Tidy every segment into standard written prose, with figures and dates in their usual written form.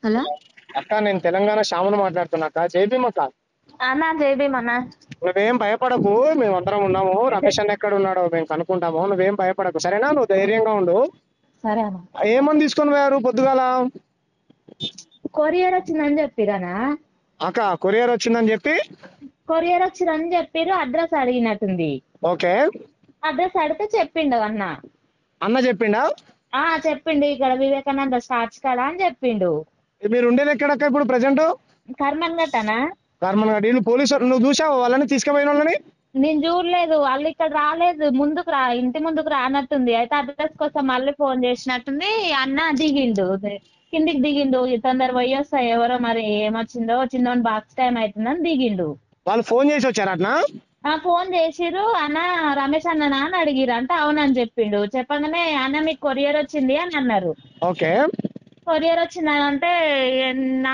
Hello అక్క నేను తెలంగాణ శ్యామును మాట్లాడుతున్నా అక్క. జై భీమ్ అక్క. అన్న జై భీమ్ అన్న. నువ్వేం భయపడకు, మేమందరం ఉన్నాము. రమేష్ అన్న ఎక్కడ ఉన్నాడో మేము కనుక్కుంటాము. నువ్వేం భయపడకు సరేనా? నువ్వు ధైర్యంగా ఉండు. సరే అన్న. ఏమని తీసుకొని పోయారు పొద్దుగాల? కొరియర్ వచ్చిందని చెప్పిరనా? అక్క కొరియర్ వచ్చిందని చెప్పి కొరియర్ వచ్చిందని చెప్పిరు. అడ్రస్ అడిగినట్టుంది. ఓకే, అడ్రస్ అడిగితే చెప్పిండు అన్న. అన్న చెప్పిండా? చెప్పిండు ఇక్కడ వివేకానంద స్టార్ట్స్ కదా అని చెప్పిండు. మీరు ఉండేది ఎక్కడక్క ఇప్పుడు ప్రెసెంట్? కర్మన్ గట్టనా? కర్మన్ ఘాట్. వీళ్ళు పోలీసు నువ్వు చూసావు వాళ్ళని తీసుకుపోయిన వాళ్ళని? నేను చూడలేదు. వాళ్ళు ఇక్కడ రాలేదు, ముందుకు ఇంటి ముందుకు రానట్టుంది. అయితే అడ్రస్ కోసం మళ్ళీ ఫోన్ చేసినట్టుంది. అన్న దిగిండు, కిందికి దిగిండు. తొందర పోయి వస్తా, ఎవరో మరి ఏమొచ్చిందో, చిన్నోని బాక్స్ టైం అవుతుందని దిగిండు. వాళ్ళు ఫోన్ చేసి వచ్చారు అట్నా? ఫోన్ చేసిరు. అన్న రమేష్ అన్ననా అని అడిగిరు. అంటే అవునని చెప్పిండు. చెప్పగానే అన్న మీకు కొరియర్ వచ్చింది అని అన్నారు. ఓకే, కొరియర్ వచ్చిందని అంటే నా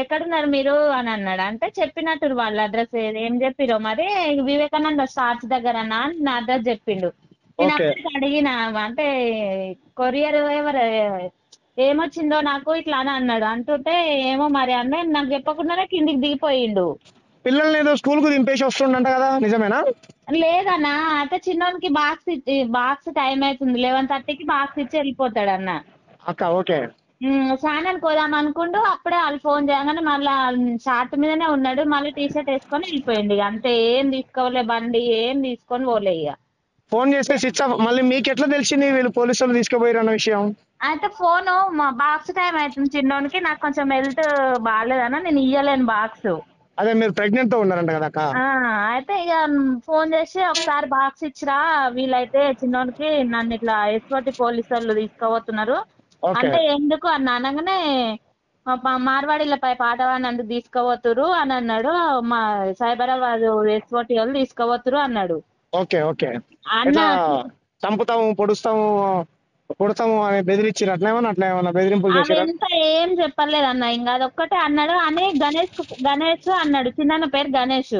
ఎక్కడున్నారు మీరు అని అన్నాడు. అంటే చెప్పినట్టు వాళ్ళ అడ్రస్ ఏం చెప్పిరో మరి, వివేకానంద స్టార్ట్స్ దగ్గర అన్న అని నా అడ్రస్ చెప్పిండు. నేను ఓకే, అక్కడికి అడిగిన, అంటే కొరియర్ ఎవరు ఏమొచ్చిందో నాకు ఇట్లా అని అన్నాడు. అంటుంటే ఏమో మరి అన్న నాకు చెప్పకుండానే కిందికి దిగిపోయిండు. పిల్లల్ని ఏదో స్కూల్ కు దింపేసి వస్తుండంట కదా, నిజమేనా? లేదన్నా, అయితే చిన్నోనికి బాక్స్ టైం అవుతుంది, 11:30కి బాక్స్ ఇచ్చి వెళ్ళిపోతాడు అన్న. అక్క ఓకే, స్నానానికి పోదాం అనుకుంటూ అప్పుడే వాళ్ళు ఫోన్ చేయగానే మళ్ళీ షార్ట్ మీదనే ఉన్నాడు. మళ్ళీ టీ షర్ట్ వేసుకొని వెళ్ళిపోయింది. ఇక అంతే, ఏం తీసుకోలే, బండి ఏం తీసుకొని పోలే. ఇక ఫోన్ చేస్తే స్విచ్ ఆఫ్. మళ్ళీ మీకు ఎట్లా తెలిసింది వీళ్ళు పోలీసులు తీసుకుపోయారు అన్న విషయం? అయితే ఫోను మా బాక్స్ టైం అవుతుంది చిన్నోనికి, నాకు కొంచెం హెల్త్ బాగాలేదన్న, నేను ఇయ్యలేను బాక్స్. అదే మీరు ప్రెగ్నెంట్ తో ఉన్నారంట కదా అక్క? అయితే ఇక ఫోన్ చేసి ఒకసారి బాక్స్ ఇచ్చిరా, వీళ్ళైతే చిన్నోనికి నన్ను ఇట్లా ఎస్ఓటి పోలీసు వాళ్ళు తీసుకుపోతున్నారు ఓకే, అంటే ఎందుకు అని అనగానే మార్వాడీలపై పాట పాడినందుకు తీసుకుపోతురు అని అన్నాడు. మా సైబరాబాద్ ఎస్ఓటి వాళ్ళు తీసుకుపోతురు అన్నాడు. Okay, okay. అన్న ఎట్లా చంపుతాము, పొడుస్తాము, కొడతాము అని బెదిరించారు అట్లా ఏమన్నా బెదిరింపులు చేశారా? అదంతా ఏం చెప్పలేదు అన్న, ఇంకా అదొక్కటే అన్నాడు. అని గణేష్ అన్నాడు, చిన్న పేరు గణేష్.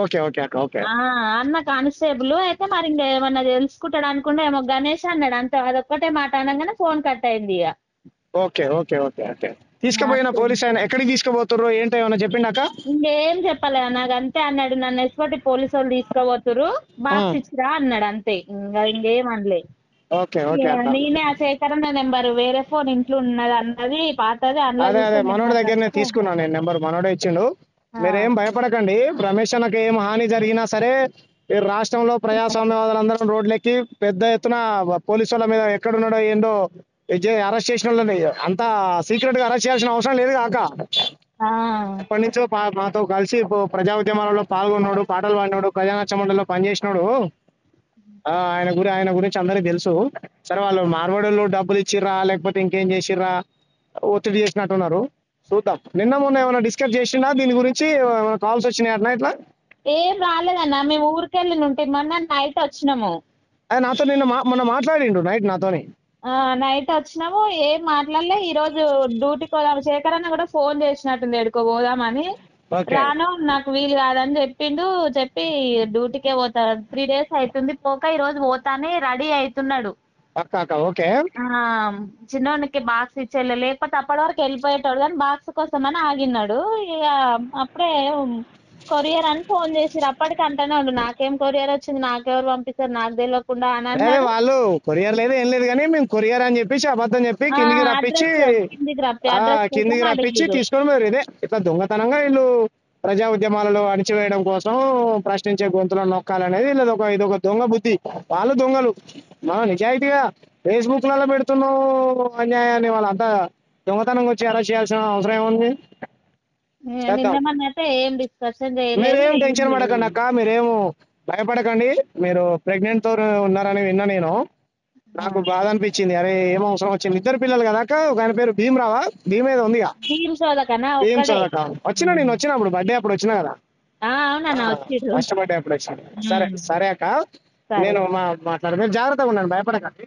ఓకే, ఓకే అక్క, ఓకే. అన్న కానిస్టేబుల్ అయితే మరి ఇంకేమన్నా తెలుసుకుంటాడు అనుకుంటే ఏమో గణేష్ అన్నాడు. అంతే, అదొక్కటే మాట అనగానే ఫోన్ కట్ అయింది. ఇక ఓకే, ఓకే, ఓకే, ఓకే. తీసుకుపోయిన పోలీస్ ఆయన ఎక్కడికి తీసుకుపోతుర్రో ఏంటో ఏమన్నా చెప్పిండాక? ఇంకేం చెప్పలేదు నాకు, అంతే అన్నాడు, నన్ను ఎస్పటి పోలీసు వాళ్ళు తీసుకుపోతురు, బాక్స్ ఇచ్చిరా అన్నాడు. అంతే, ఇంకా ఇంకేం అనలే. ఓకే, ఓకే అక్క. నేనే ఆ సేకరణ నెంబర్ వేరే ఫోన్ ఇంట్లో ఉన్నది అన్నది, పాతది, అందులో అదే అదే చూస్తే మనోడి దగ్గరనే తీసుకున్నాను నేను నెంబర్, మనోడే ఇచ్చిండు. మీరేం భయపడకండి. రమేష్ అన్నకి ఏం హాని జరిగినా సరే ఈ రాష్ట్రంలో ప్రజాస్వామ్యవాదులందరం రోడ్లెక్కి పెద్ద ఎత్తున పోలీసు వాళ్ళ మీద ఎక్కడున్నాడో ఏందో అరెస్ట్ చేసిన వాళ్ళని అంతా సీక్రెట్ గా అరెస్ట్ చేయాల్సిన అవసరం లేదు కాక. ఎప్పటి నుంచో మాతో కలిసి ప్రజా ఉద్యమాలలో పాల్గొన్నాడు, పాటలు పాడినాడు, ప్రజానాట్య మండలిలో పనిచేసినాడు. ఆయన గురించి అందరికి తెలుసు. సరే వాళ్ళు మార్వాడీలు డబ్బులు ఇచ్చిర్రా లేకపోతే ఇంకేం చేసిర్రా, ఒత్తిడి చేసినట్టున్నారు. చూద్దాం. నిన్న మొన్న ఏమైనా డిస్కస్ చేసిండా దీని గురించి? కాల్స్ వచ్చినాయి అట్లా ఇట్లా? ఏం రాలేదన్న, మేము ఊరికెళ్ళి ఉంటే మొన్న నైట్ వచ్చినాము. అది నాతో నిన్న మొన్న మాట్లాడిండు నైట్ నాతోని. నైట్ వచ్చినాము, ఏం మాట్లాడలే. ఈ రోజు డ్యూటీకి పోదాం, శేఖర్ అన్న కూడా ఫోన్ చేసినట్టుంది ఎడుకో పోదామని. రాను, నాకు వీలు కాదని చెప్పిండు. చెప్పి డ్యూటీకే పోతా, 3 days అవుతుంది పోక, ఈ రోజు పోతానే రెడీ అవుతున్నాడు. ఓకే, చిన్నోనికి బాక్స్ ఇచ్చేలే, లేకపోతే అప్పటి వరకు వెళ్ళిపోయేటోడు, కానీ బాక్స్ కోసం అని ఆగినాడు. ఇక అప్పుడే కొరియర్ అని ఫోన్ చేసిరు. అప్పటికి అంటనే ఉండు, నాకేం కొరియర్ వచ్చింది, నాకెవరు పంపిస్తారు, నాకు తెలియకుండా అని అన్నాడు. వాళ్ళు కొరియర్ లేదు ఏం లేదు కానీ మేము కొరియర్ అని చెప్పేసి అబద్ధం చెప్పి కిందికి రప్పించి తీసుకొని పోయారు. ఇదే ఇట్లా దొంగతనంగా వీళ్ళు ప్రజా ఉద్యమాలలో అణిచివేయడం కోసం, ప్రశ్నించే గొంతులను నొక్కాలనేది ఇదొక దొంగ బుద్ధి. వాళ్ళు దొంగలు. మనం నిజాయితీగా ఫేస్బుక్ లలో పెడుతున్నాం అన్యాయాన్ని, వాళ్ళంతా దొంగతనంగా వచ్చి అరెస్ట్ చేయాల్సిన అవసరం ఏముంది? మీరేం టెన్షన్ పడకండి అక్క, మీరేం భయపడకండి. మీరు ప్రెగ్నెంట్ తో ఉన్నారని విన్నా నేను. నాకు బాధ అనిపించింది. అరే ఏం అవసరం వచ్చింది, 2 పిల్లలు కదా అక్క. ఒక ఆయన పేరు భీమరావా, భీమ్ ఏదో ఉందిగా, భీమ్ సోదక. వచ్చినా నేను వచ్చినప్పుడు బర్త్డే అప్పుడు వచ్చినా కదా, ఫస్ట్ బర్త్డే అప్పుడు వచ్చిన. సరే సరే అక్క, నేను మాట్లాడదు, మీరు జాగ్రత్తగా ఉండండి, భయపడకండి.